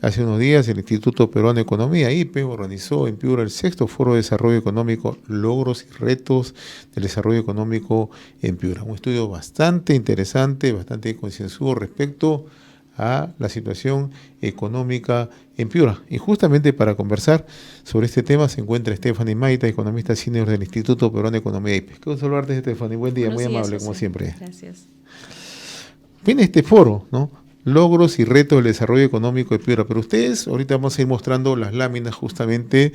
Hace unos días el Instituto Peruano de Economía, IPE, organizó en Piura el sexto Foro de Desarrollo Económico, Logros y Retos del Desarrollo Económico en Piura. Un estudio bastante interesante, bastante concienzudo respecto a la situación económica en Piura. Y justamente para conversar sobre este tema se encuentra Stephanie Maita, economista senior del Instituto Peruano de Economía IPE. Qué gusto saludarte, Stephanie. Buen día, Buenos muy días, amable, como José. siempre. Gracias. Viene este foro, ¿no? Logros y retos del desarrollo económico de Piura. Pero ustedes, ahorita vamos a ir mostrando las láminas, justamente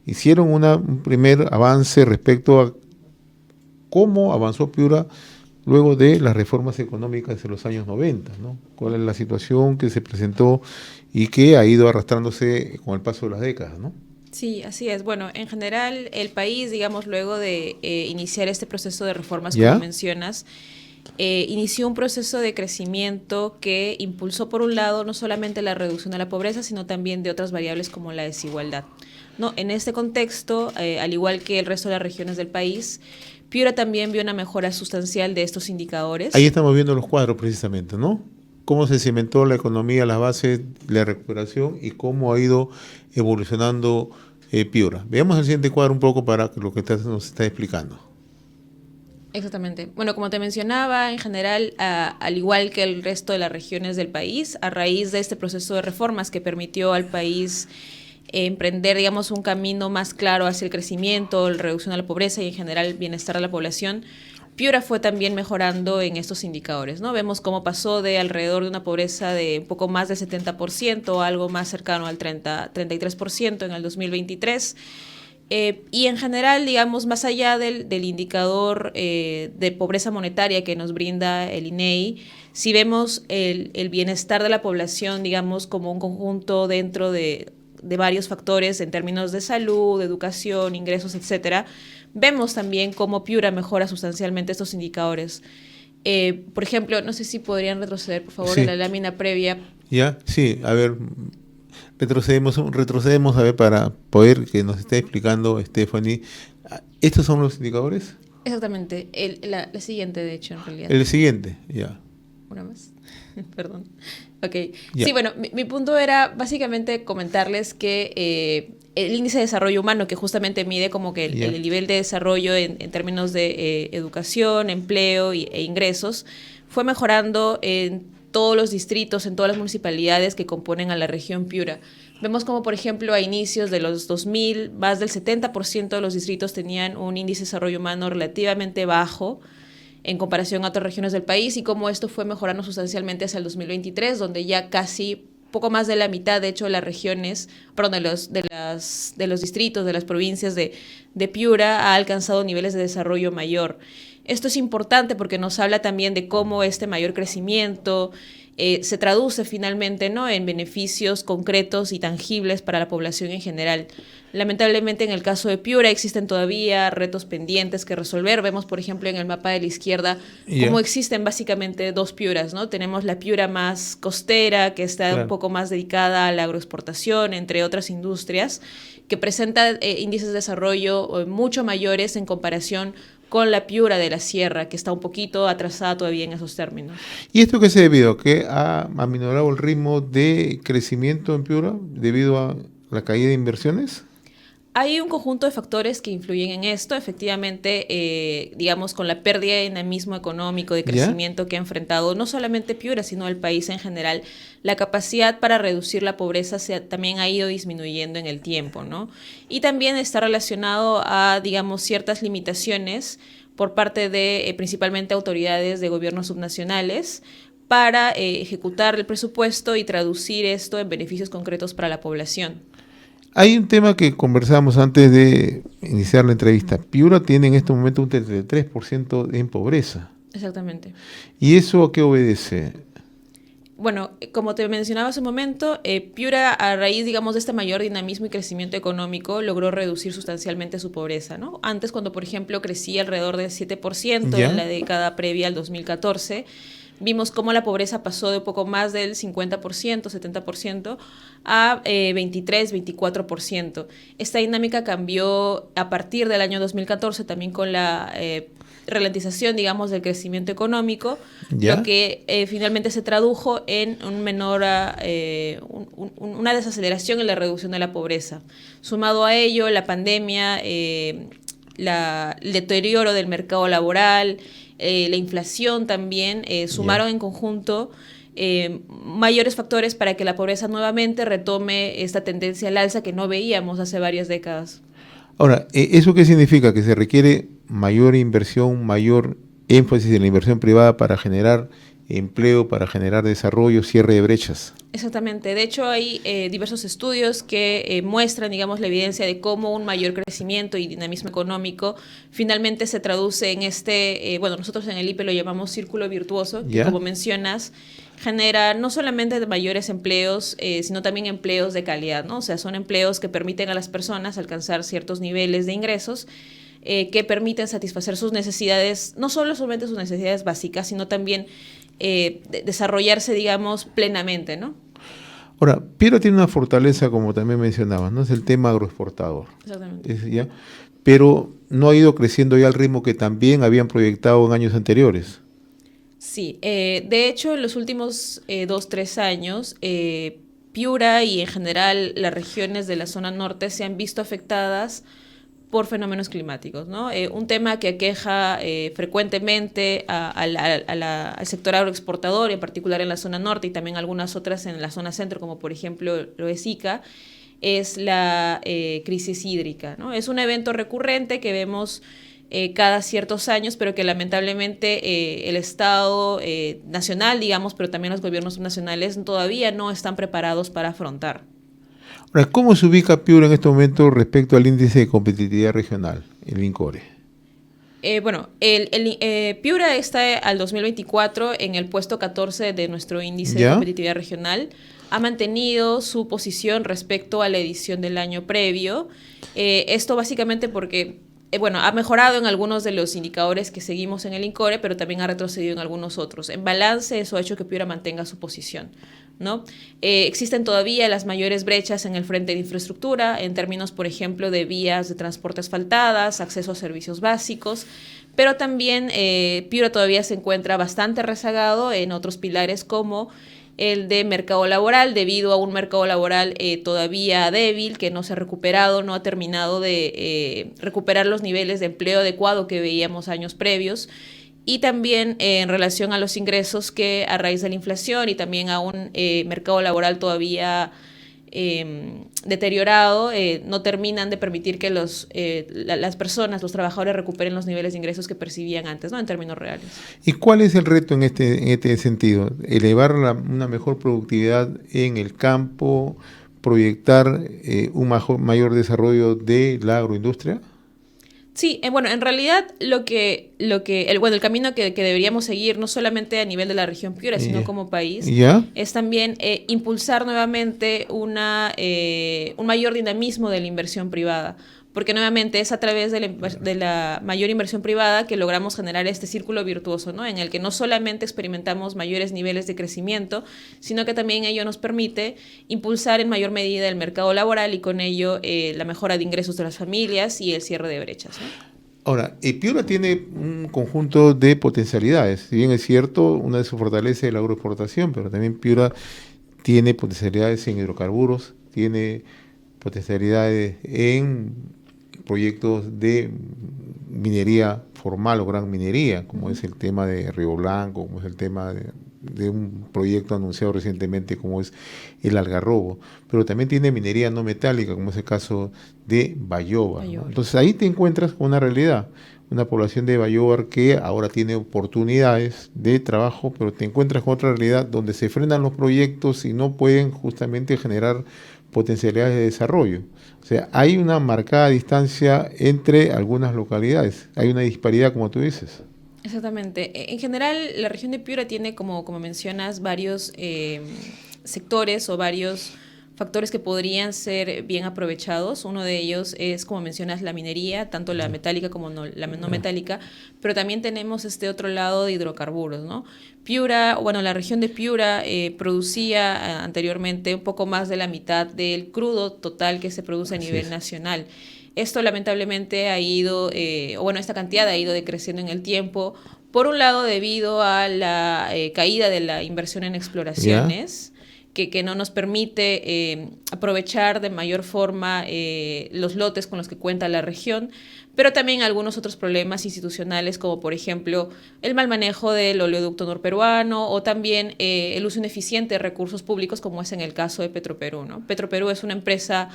hicieron un primer avance respecto a cómo avanzó Piura luego de las reformas económicas de los años 90, ¿no? Cuál es la situación que se presentó y que ha ido arrastrándose con el paso de las décadas, ¿no? Sí, así es. Bueno, en general el país, digamos, luego de iniciar este proceso de reformas, como ¿Ya? mencionas, inició un proceso de crecimiento que impulsó, por un lado, no solamente la reducción de la pobreza, sino también de otras variables como la desigualdad. ¿No? En este contexto, al igual que el resto de las regiones del país, Piura también vio una mejora sustancial de estos Ahí indicadores. estamos viendo los cuadros precisamente, ¿no? Cómo se cimentó la economía, las bases de la recuperación y cómo ha ido evolucionando Piura. Veamos el siguiente cuadro un poco para lo que nos está explicando. Exactamente. Bueno, como te mencionaba, en general, al igual que el resto de las regiones del país, a raíz de este proceso de reformas que permitió al país emprender, digamos, un camino más claro hacia el crecimiento, la reducción de la pobreza y en general el bienestar de la población, Piura fue también mejorando en estos indicadores, ¿no? Vemos cómo pasó de alrededor de una pobreza de un poco más del 70% a algo más cercano al 33% en el 2023. Y en general, digamos, más allá del indicador de pobreza monetaria que nos brinda el INEI, si vemos el bienestar de la población, digamos, como un conjunto dentro de varios factores en términos de salud, educación, ingresos, etcétera, vemos también cómo Piura mejora sustancialmente estos indicadores. Por ejemplo, no sé si podrían retroceder, por favor, en la Sí, lámina previa. ¿ya? Sí, a ver, retrocedemos a ver para poder que nos esté explicando Stephanie. ¿Estos son los indicadores? Exactamente, la siguiente, de hecho, en realidad. El siguiente, ya, Una más. Perdón. Ok. ya, Sí, bueno, mi punto era básicamente comentarles que el índice de desarrollo humano, que justamente mide como que ya. el nivel de desarrollo en términos de educación, empleo e ingresos, fue mejorando en todos los distritos, en todas las municipalidades que componen a la región Piura. Vemos como, por ejemplo, a inicios de los 2000, más del 70% de los distritos tenían un índice de desarrollo humano relativamente bajo en comparación a otras regiones del país y cómo esto fue mejorando sustancialmente hacia el 2023, donde ya casi poco más de la mitad, de hecho, de las regiones, perdón, de los distritos, de las provincias de Piura ha alcanzado niveles de desarrollo mayor. Esto es importante porque nos habla también de cómo este mayor crecimiento se traduce finalmente, ¿no?, en beneficios concretos y tangibles para la población en general. Lamentablemente, en el caso de Piura existen todavía retos pendientes que resolver. Vemos, por ejemplo, en el mapa de la izquierda cómo Ya, existen básicamente dos Piuras, ¿no? Tenemos la Piura más costera, que está un claro. poco más dedicada a la agroexportación, entre otras industrias, que presenta índices de desarrollo mucho mayores en comparación con la Piura de la Sierra, que está un poquito atrasada todavía en esos términos. ¿Y esto qué se debido a? ¿Que ha aminorado el ritmo de crecimiento en Piura debido a la caída de inversiones? Hay un conjunto de factores que influyen en esto. Efectivamente, digamos, con la pérdida de dinamismo económico, de ¿Ya? crecimiento que ha enfrentado no solamente Piura, sino el país en general, la capacidad para reducir la pobreza también ha ido disminuyendo en el tiempo, ¿no? Y también está relacionado a, digamos, ciertas limitaciones por parte de principalmente autoridades de gobiernos subnacionales para ejecutar el presupuesto y traducir esto en beneficios concretos para la población. Hay un tema que conversamos antes de iniciar la entrevista. Piura tiene en este momento un 33% en pobreza. Exactamente. ¿Y eso a qué obedece? Bueno, como te mencionaba hace un momento, Piura, a raíz, digamos, de este mayor dinamismo y crecimiento económico, logró reducir sustancialmente su pobreza, ¿no? Antes, cuando, por ejemplo, crecía alrededor del 7% en ¿Ya? la década previa al 2014, vimos cómo la pobreza pasó de un poco más del 50%, 70%, a 23, 24%. Esta dinámica cambió a partir del año 2014, también con la ralentización, digamos, del crecimiento económico, ¿Ya? lo que finalmente se tradujo en una desaceleración en la reducción de la pobreza. Sumado a ello, la pandemia, el deterioro del mercado laboral, la inflación también, sumaron en conjunto mayores factores para que la pobreza nuevamente retome esta tendencia al alza que no veíamos hace varias décadas. Ahora, ¿eso qué significa? Que se requiere mayor inversión, mayor énfasis en la inversión privada para generar empleo, para generar desarrollo, cierre de brechas. Exactamente. De hecho, hay diversos estudios que muestran, digamos, la evidencia de cómo un mayor crecimiento y dinamismo económico finalmente se traduce en bueno, nosotros en el IPE lo llamamos círculo virtuoso, que ¿Ya? como mencionas, genera no solamente mayores empleos, sino también empleos de calidad, ¿no? O sea, son empleos que permiten a las personas alcanzar ciertos niveles de ingresos que permiten satisfacer sus necesidades, no solamente sus necesidades básicas, sino también desarrollarse, digamos, plenamente, ¿no? Ahora, Piura tiene una fortaleza, como también mencionabas, ¿no? Es el tema agroexportador. Exactamente. ¿Ya? Pero no ha ido creciendo ya al ritmo que también habían proyectado en años anteriores. Sí, de hecho, en los últimos 2, 3 años, Piura y en general las regiones de la zona norte se han visto afectadas por fenómenos climáticos, ¿no? Un tema que aqueja frecuentemente al sector agroexportador, en particular en la zona norte y también algunas otras en la zona centro, como por ejemplo lo es Ica, es la crisis hídrica, ¿no? Es un evento recurrente que vemos cada ciertos años, pero que lamentablemente el Estado nacional, digamos, pero también los gobiernos nacionales todavía no están preparados para afrontar. Ahora, ¿cómo se ubica Piura en este momento respecto al índice de competitividad regional, el INCORE? Bueno, Piura está al 2024 en el puesto 14 de nuestro índice de ¿Ya? competitividad regional. Ha mantenido su posición respecto a la edición del año previo. Esto básicamente porque, bueno, ha mejorado en algunos de los indicadores que seguimos en el INCORE, pero también ha retrocedido en algunos otros. En balance, eso ha hecho que Piura mantenga su posición, ¿no? Existen todavía las mayores brechas en el frente de infraestructura, en términos, por ejemplo, de vías de transporte asfaltadas, acceso a servicios básicos, pero también Piura todavía se encuentra bastante rezagado en otros pilares como el de mercado laboral, debido a un mercado laboral todavía débil, que no se ha recuperado, no ha terminado de recuperar los niveles de empleo adecuado que veíamos años previos. Y también en relación a los ingresos que a raíz de la inflación y también a un mercado laboral todavía deteriorado, no terminan de permitir que las personas, los trabajadores recuperen los niveles de ingresos que percibían antes, ¿no? En términos reales. ¿Y cuál es el reto en este sentido? Elevar una mejor productividad en el campo, proyectar un mayor desarrollo de la agroindustria. Sí, bueno, en realidad el camino que deberíamos seguir, no solamente a nivel de la región Piura, sino como país, ¿Ya? es también impulsar nuevamente un mayor dinamismo de la inversión privada. Porque nuevamente es a través de la mayor inversión privada que logramos generar este círculo virtuoso, ¿no? En el que no solamente experimentamos mayores niveles de crecimiento, sino que también ello nos permite impulsar en mayor medida el mercado laboral y con ello la mejora de ingresos de las familias y el cierre de brechas, ¿no? Ahora, Piura tiene un conjunto de potencialidades. Si bien es cierto, una de sus fortalezas es la agroexportación, pero también Piura tiene potencialidades en hidrocarburos, tiene potencialidades en proyectos de minería formal o gran minería, como es el tema de Río Blanco, como es el tema de un proyecto anunciado recientemente como es el Algarrobo, pero también tiene minería no metálica, como es el caso de Bayóvar, ¿no? Entonces ahí te encuentras con una realidad, una población de Bayóvar que ahora tiene oportunidades de trabajo, pero te encuentras con otra realidad donde se frenan los proyectos y no pueden justamente generar potencialidades de desarrollo. O sea, hay una marcada distancia entre algunas localidades, hay una disparidad, como tú dices. Exactamente. En general, la región de Piura tiene, como mencionas, varios sectores o varios factores que podrían ser bien aprovechados. Uno de ellos es, como mencionas, la minería, tanto la metálica como la no metálica, pero también tenemos este otro lado de hidrocarburos, ¿no? Piura, bueno, la región de Piura anteriormente un poco más de la mitad del crudo total que se produce a nivel nacional. Esto lamentablemente ha ido, esta cantidad ha ido decreciendo en el tiempo. Por un lado, debido a la caída de la inversión en ¿Ya? exploraciones, que no nos permite aprovechar de mayor forma los lotes con los que cuenta la región, pero también algunos otros problemas institucionales, como por ejemplo el mal manejo del oleoducto norperuano o también el uso ineficiente de recursos públicos, como es en el caso de Petroperú, ¿no? Petroperú es una empresa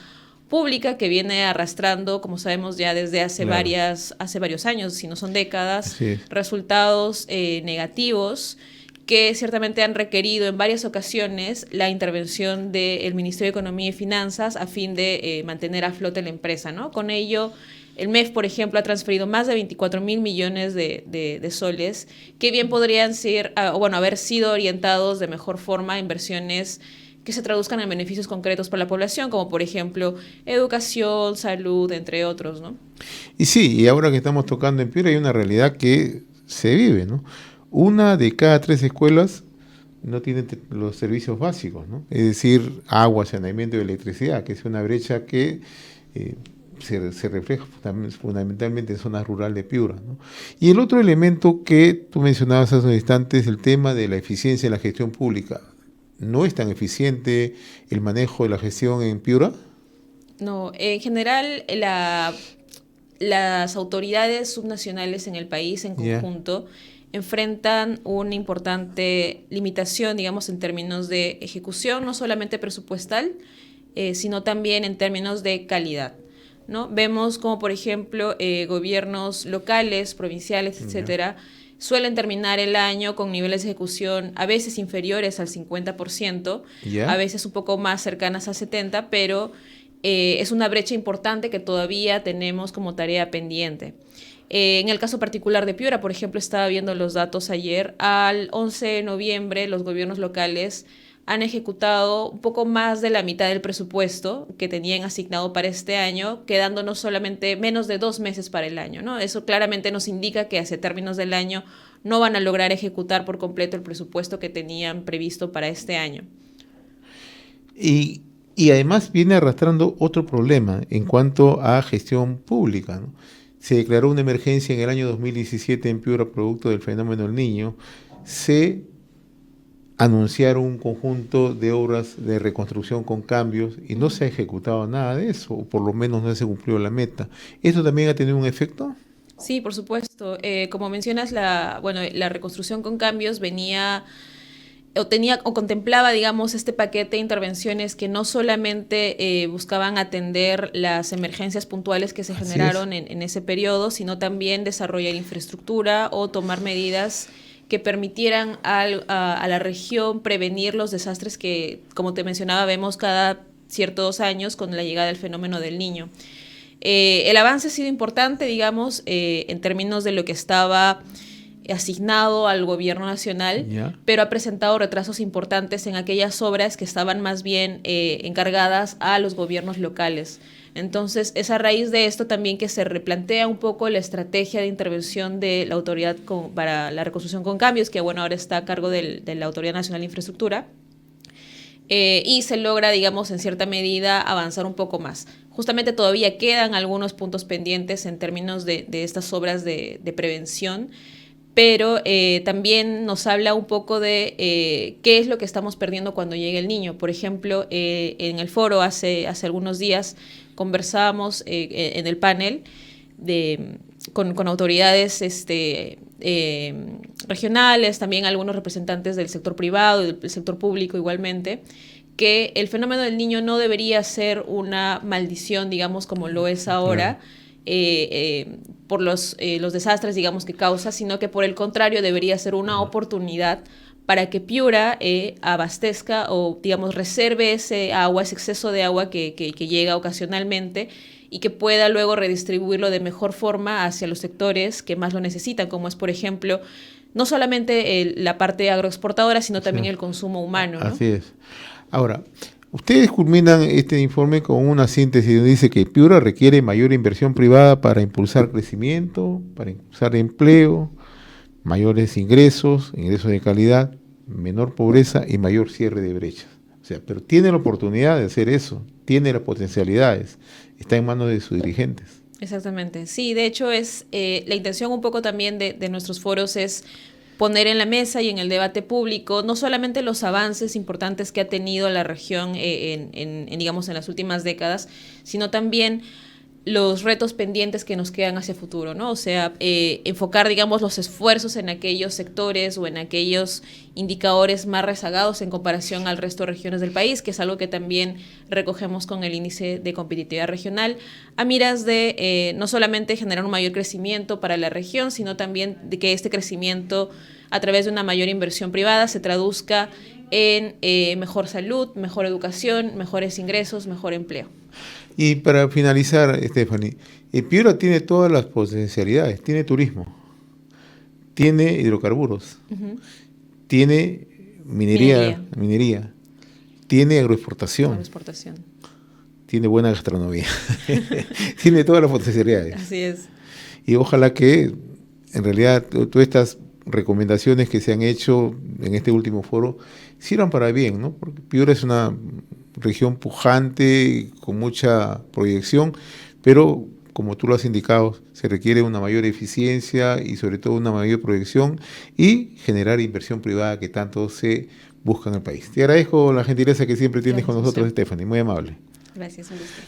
pública que viene arrastrando, como sabemos ya desde Claro, hace varios años, si no son décadas, así es. resultados negativos que ciertamente han requerido en varias ocasiones la intervención del Ministerio de Economía y Finanzas a fin de mantener a flote la empresa, ¿no? Con ello, el MEF, por ejemplo, ha transferido más de 24.000 millones de soles, que bien podrían ser, haber sido orientados de mejor forma a inversiones que se traduzcan en beneficios concretos para la población, como por ejemplo educación, salud, entre otros, ¿no? Y sí, y ahora que estamos tocando en Piura hay una realidad que se vive, ¿no? Una de cada 3 escuelas no tiene los servicios básicos, ¿no? Es decir, agua, saneamiento y electricidad, que es una brecha que eh, se refleja fundamentalmente en zonas rurales de Piura, ¿no? Y el otro elemento que tú mencionabas hace un instante es el tema de la eficiencia en la gestión pública. ¿No es tan eficiente el manejo de la gestión en Piura? No, en general, las autoridades subnacionales en el país en Ya. conjunto enfrentan una importante limitación, digamos, en términos de ejecución, no solamente presupuestal, sino también en términos de calidad, ¿no? Vemos como, por ejemplo, gobiernos locales, provinciales, Ya. etcétera, suelen terminar el año con niveles de ejecución a veces inferiores al 50%, a ¿Ya? veces un poco más cercanas al 70%, pero es una brecha importante que todavía tenemos como tarea pendiente. En el caso particular de Piura, por ejemplo, estaba viendo los datos ayer, al 11 de noviembre los gobiernos locales han ejecutado un poco más de la mitad del presupuesto que tenían asignado para este año, quedándonos solamente menos de 2 meses para el año, ¿no? Eso claramente nos indica que hacia términos del año no van a lograr ejecutar por completo el presupuesto que tenían previsto para este año. Y, y además viene arrastrando otro problema en cuanto a gestión pública, ¿no? Se declaró una emergencia en el año 2017 en Piura producto del fenómeno del Niño. Se anunciaron un conjunto de obras de reconstrucción con cambios y no se ha ejecutado nada de eso, o por lo menos no se cumplió la meta. ¿Esto también ha tenido un efecto? Sí, por supuesto. Como mencionas, la reconstrucción con cambios venía o tenía o contemplaba, digamos, este paquete de intervenciones que no solamente buscaban atender las emergencias puntuales que se Así es. generaron en ese periodo, sino también desarrollar infraestructura o tomar medidas que permitieran a la región prevenir los desastres que, como te mencionaba, vemos cada ciertos años con la llegada del fenómeno del Niño. El avance ha sido importante, digamos, en términos de lo que estaba asignado al gobierno nacional, ¿Ya? pero ha presentado retrasos importantes en aquellas obras que estaban más bien encargadas a los gobiernos locales. Entonces, es a raíz de esto también que se replantea un poco la estrategia de intervención de la Autoridad para la Reconstrucción con Cambios, que bueno, ahora está a cargo de la Autoridad Nacional de Infraestructura, y se logra, digamos, en cierta medida avanzar un poco más. Justamente todavía quedan algunos puntos pendientes en términos de estas obras de prevención, pero también nos habla un poco de qué es lo que estamos perdiendo cuando llegue el niño. Por ejemplo, en el foro hace algunos días conversábamos en el panel con autoridades regionales, también algunos representantes del sector privado y del sector público igualmente, que el fenómeno del niño no debería ser una maldición, digamos, como lo es Claro. ahora, por los desastres, digamos, que causa, sino que por el contrario debería ser una Ajá. oportunidad para que Piura abastezca o, digamos, reserve ese agua, ese exceso de agua que llega ocasionalmente y que pueda luego redistribuirlo de mejor forma hacia los sectores que más lo necesitan, como es, por ejemplo, no solamente la parte agroexportadora, sino Sí. también el consumo humano, ¿no? Así es. Ahora, ustedes culminan este informe con una síntesis donde dice que Piura requiere mayor inversión privada para impulsar crecimiento, para impulsar empleo, mayores ingresos, ingresos de calidad, menor pobreza y mayor cierre de brechas. O sea, pero tiene la oportunidad de hacer eso, tiene las potencialidades, está en manos de sus dirigentes. Exactamente. Sí, de hecho es la intención un poco también de nuestros foros es poner en la mesa y en el debate público no solamente los avances importantes que ha tenido la región digamos, en las últimas décadas, sino también los retos pendientes que nos quedan hacia futuro, ¿no? O sea, enfocar, digamos, los esfuerzos en aquellos sectores o en aquellos indicadores más rezagados en comparación al resto de regiones del país, que es algo que también recogemos con el índice de competitividad regional, a miras de no solamente generar un mayor crecimiento para la región, sino también de que este crecimiento, a través de una mayor inversión privada, se traduzca en mejor salud, mejor educación, mejores ingresos, mejor empleo. Y para finalizar, Stephanie, Piura tiene todas las potencialidades, tiene turismo, tiene hidrocarburos, tiene minería, tiene agroexportación, tiene buena gastronomía, tiene todas las potencialidades. Así es. Y ojalá que en realidad todas estas recomendaciones que se han hecho en este último foro sirvan para bien, ¿no? Porque Piura es una región pujante, con mucha proyección, pero como tú lo has indicado, se requiere una mayor eficiencia y sobre todo una mayor proyección y generar inversión privada que tanto se busca en el país. Te agradezco la gentileza que siempre tienes con nosotros, Stephanie, muy amable. Gracias, un gusto.